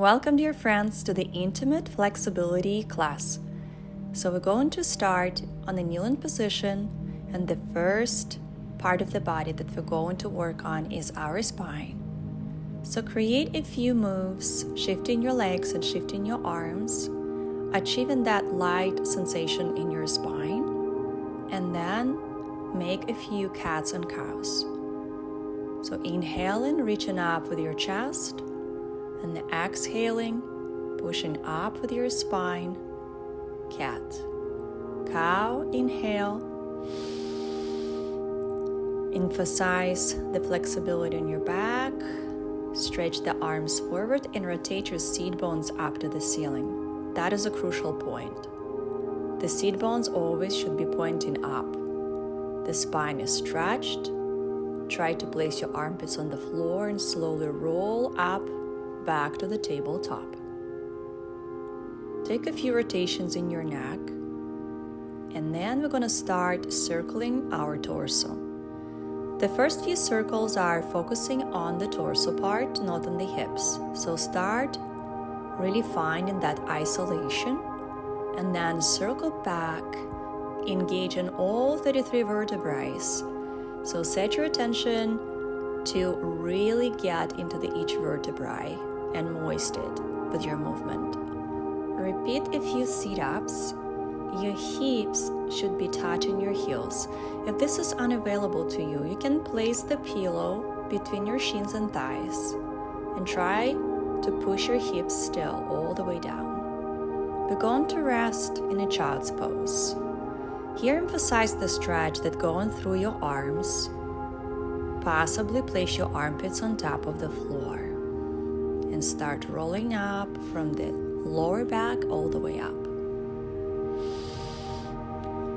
Welcome, dear friends, to the Intimate Flexibility class. So we're going to start on the kneeling position, and the first part of the body that we're going to work on is our spine. So create a few moves, shifting your legs and shifting your arms, achieving that light sensation in your spine, and then make a few cats and cows. So inhaling, reaching up with your chest, and exhaling, pushing up with your spine, cat, cow, inhale. Emphasize the flexibility in your back, stretch the arms forward and rotate your seat bones up to the ceiling. That is a crucial point. The seat bones always should be pointing up. The spine is stretched. Try to place your armpits on the floor and slowly roll up back to the tabletop. Take a few rotations in your neck, and then we're going to start circling our torso. The first few circles are focusing on the torso part, not on the hips. So start really finding that isolation, and then circle back, engaging all 33 vertebrae. So set your attention to really get into each vertebrae and moist it with your movement. Repeat a few sit-ups. Your hips should be touching your heels. If this is unavailable to you, you can place the pillow between your shins and thighs and try to push your hips still all the way down. We're going to rest in a child's pose. Here, emphasize the stretch that going through your arms. Possibly place your armpits on top of the floor and start rolling up from the lower back all the way up.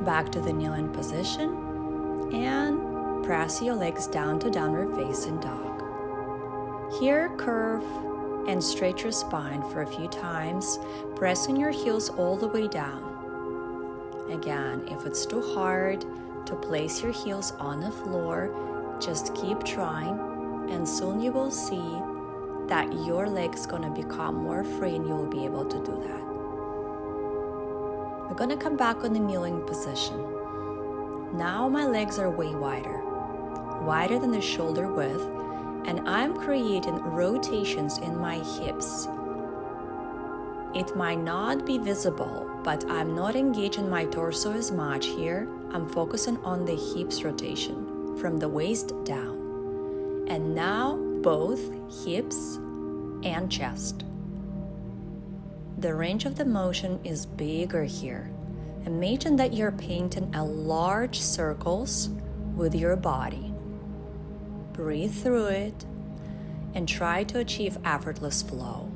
Back to the kneeling position and press your legs down to downward facing dog. Here, curve and stretch your spine for a few times, pressing your heels all the way down. Again, if it's too hard to place your heels on the floor, just keep trying, and soon you will see that your leg's gonna become more free and you'll be able to do that. We're gonna come back on the kneeling position. Now my legs are way wider than the shoulder width, and I'm creating rotations in my hips. It might not be visible, but I'm not engaging my torso as much here. I'm focusing on the hips rotation from the waist down. And now both hips and chest. The range of the motion is bigger here. Imagine that you're painting a large circles with your body. Breathe through it and try to achieve effortless flow.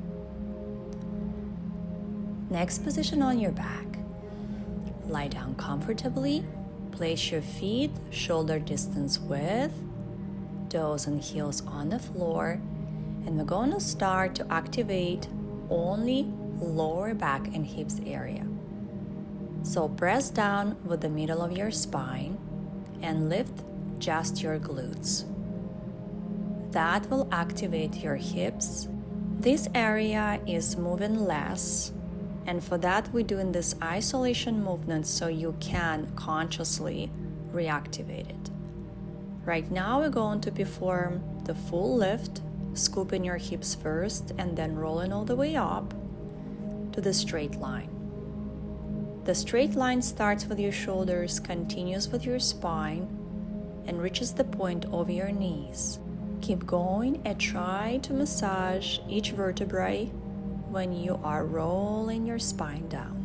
Next position on your back. Lie down comfortably. Place your feet shoulder distance width, toes and heels on the floor, and we're going to start to activate only lower back and hips area. So press down with the middle of your spine and lift just your glutes. That will activate your hips. This area is moving less, and for that we're doing this isolation movement so you can consciously reactivate it. Right now we're going to perform the full lift, scooping your hips first and then rolling all the way up to the straight line. The straight line starts with your shoulders, continues with your spine, and reaches the point of your knees. Keep going and try to massage each vertebrae when you are rolling your spine down.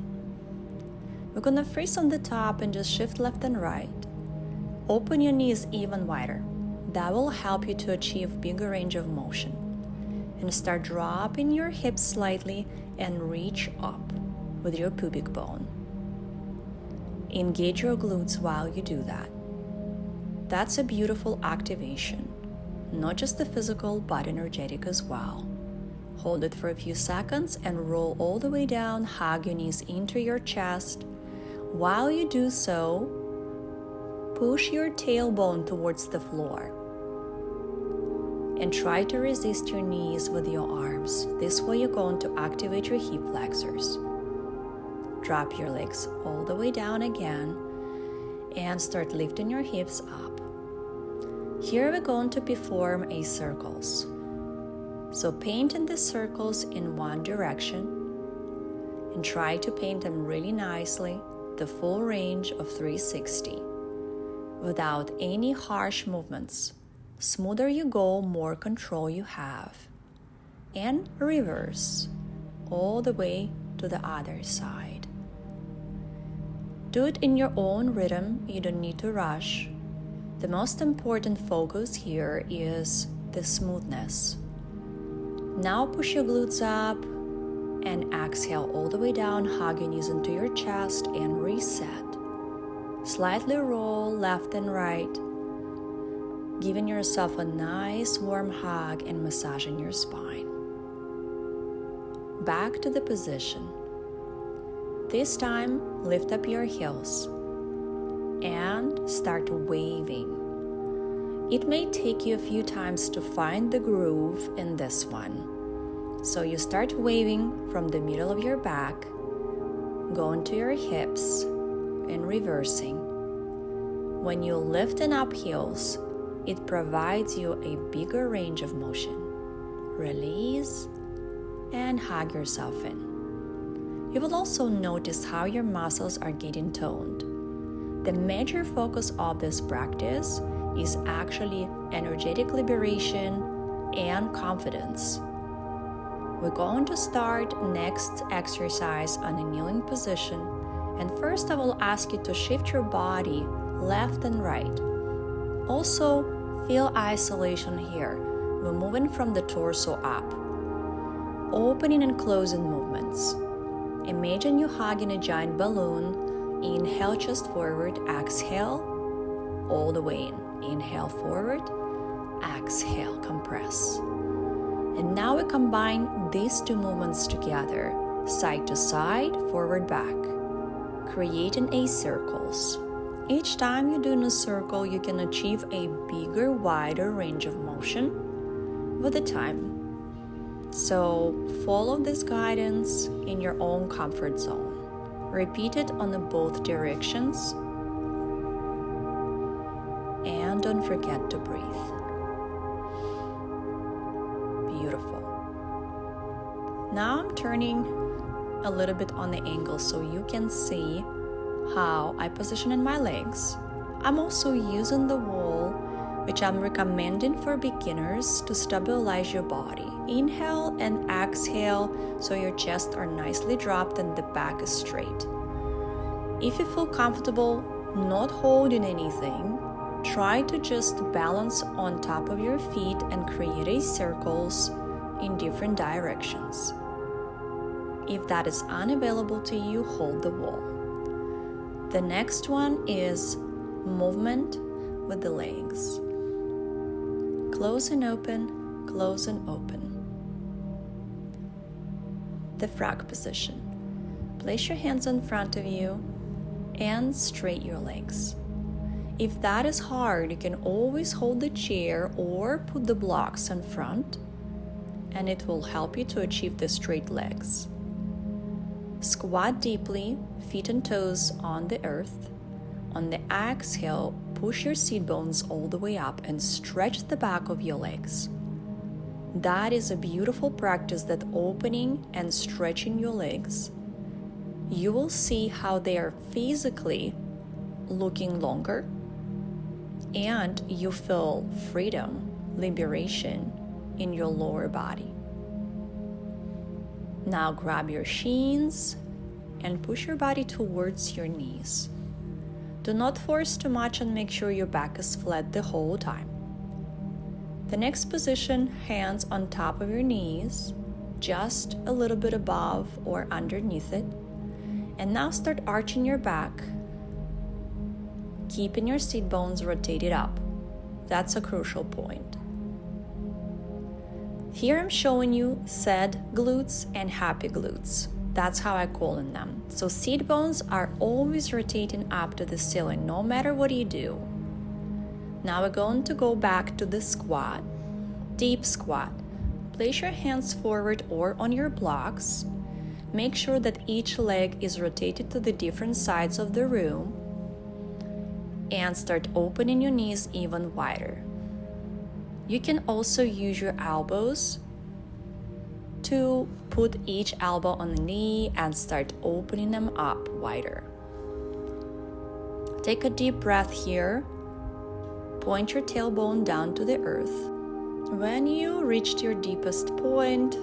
We're gonna freeze on the top and just shift left and right. Open your knees even wider. That will help you to achieve bigger range of motion. And start dropping your hips slightly and reach up with your pubic bone. Engage your glutes while you do that. That's a beautiful activation, not just the physical but energetic as well. Hold it for a few seconds and roll all the way down, hug your knees into your chest. While you do so, push your tailbone towards the floor. and try to resist your knees with your arms. This way you're going to activate your hip flexors. Drop your legs all the way down again and start lifting your hips up. Here we're going to perform a circles. So paint in the circles in one direction and try to paint them really nicely, the full range of 360, without any harsh movements. Smoother you go, more control you have. And reverse all the way to the other side. Do it in your own rhythm, you don't need to rush. The most important focus here is the smoothness. Now push your glutes up and exhale all the way down, hug your knees into your chest and reset. Slightly roll left and right, giving yourself a nice warm hug and massaging your spine. Back to the position. This time, lift up your heels and start waving. It may take you a few times to find the groove in this one. So you start waving from the middle of your back, going to your hips and reversing. When you lift and up heels, it provides you a bigger range of motion. Release and hug yourself in. You will also notice how your muscles are getting toned. The major focus of this practice is actually energetic liberation and confidence. We're going to start next exercise on a kneeling position, and first I will ask you to shift your body left and right. Also, feel isolation here. We're moving from the torso up, opening and closing movements. Imagine you hugging a giant balloon. Inhale, chest forward, exhale, all the way in. Inhale forward, exhale, compress. And now we combine these two movements together, side to side, forward, back, creating a circles. Each time you do a circle, you can achieve a bigger, wider range of motion with the time. So follow this guidance in your own comfort zone. Repeat it on both directions. And don't forget to breathe. Beautiful. Now I'm turning a little bit on the angle so you can see how I position in my legs. I'm also using the wall, which I'm recommending for beginners to stabilize your body. Inhale and exhale so your chest are nicely dropped and the back is straight. If you feel comfortable not holding anything, try to just balance on top of your feet and create a circles in different directions. If that is unavailable to you, hold the wall. The next one is movement with the legs. Close and open, close and open. The frog position. Place your hands in front of you and straighten your legs. If that is hard, you can always hold the chair or put the blocks in front, and it will help you to achieve the straight legs. Squat deeply, feet and toes on the earth. On the exhale, push your sit bones all the way up and stretch the back of your legs. That is a beautiful practice, that opening and stretching your legs. You will see how they are physically looking longer, and you feel freedom, liberation in your lower body. Now grab your shins and push your body towards your knees. Do not force too much and make sure your back is flat the whole time. The next position, hands on top of your knees, just a little bit above or underneath it. And now start arching your back, keeping your sit bones rotated up. That's a crucial point. Here I'm showing you sad glutes and happy glutes. That's how I call them. So sit bones are always rotating up to the ceiling, no matter what you do. Now we're going to go back to the squat. Deep squat. Place your hands forward or on your blocks. Make sure that each leg is rotated to the different sides of the room. And start opening your knees even wider. You can also use your elbows to put each elbow on the knee and start opening them up wider. Take a deep breath here. Point your tailbone down to the earth. When you reach your deepest point,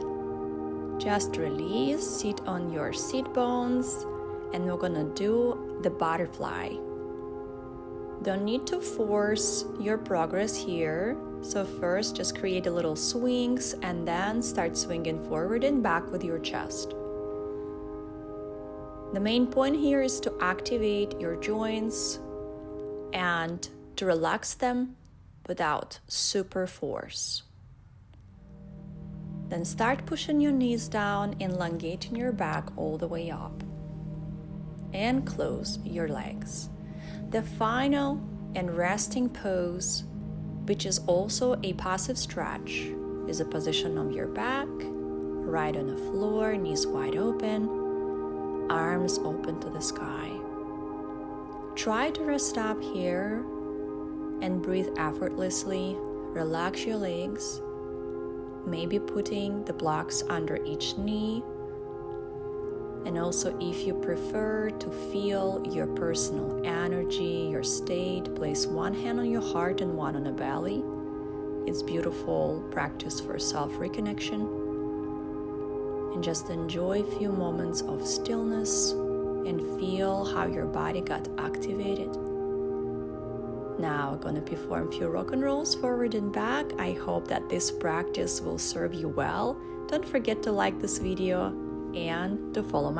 just release, sit on your sit bones, and we're gonna do the butterfly. Don't need to force your progress here. So first, just create a little swings and then start swinging forward and back with your chest. The main point here is to activate your joints and to relax them without super force. Then start pushing your knees down, elongating your back all the way up. And close your legs. The final and resting pose, which is also a passive stretch, is a position of your back, right on the floor, knees wide open, arms open to the sky. Try to rest up here and breathe effortlessly. Relax your legs, maybe putting the blocks under each knee. And also, if you prefer to feel your personal energy, your state, place one hand on your heart and one on the belly. It's beautiful practice for self-reconnection. And just enjoy a few moments of stillness and feel how your body got activated. Now, I'm gonna perform a few rock and rolls forward and back. I hope that this practice will serve you well. Don't forget to like this video and to follow my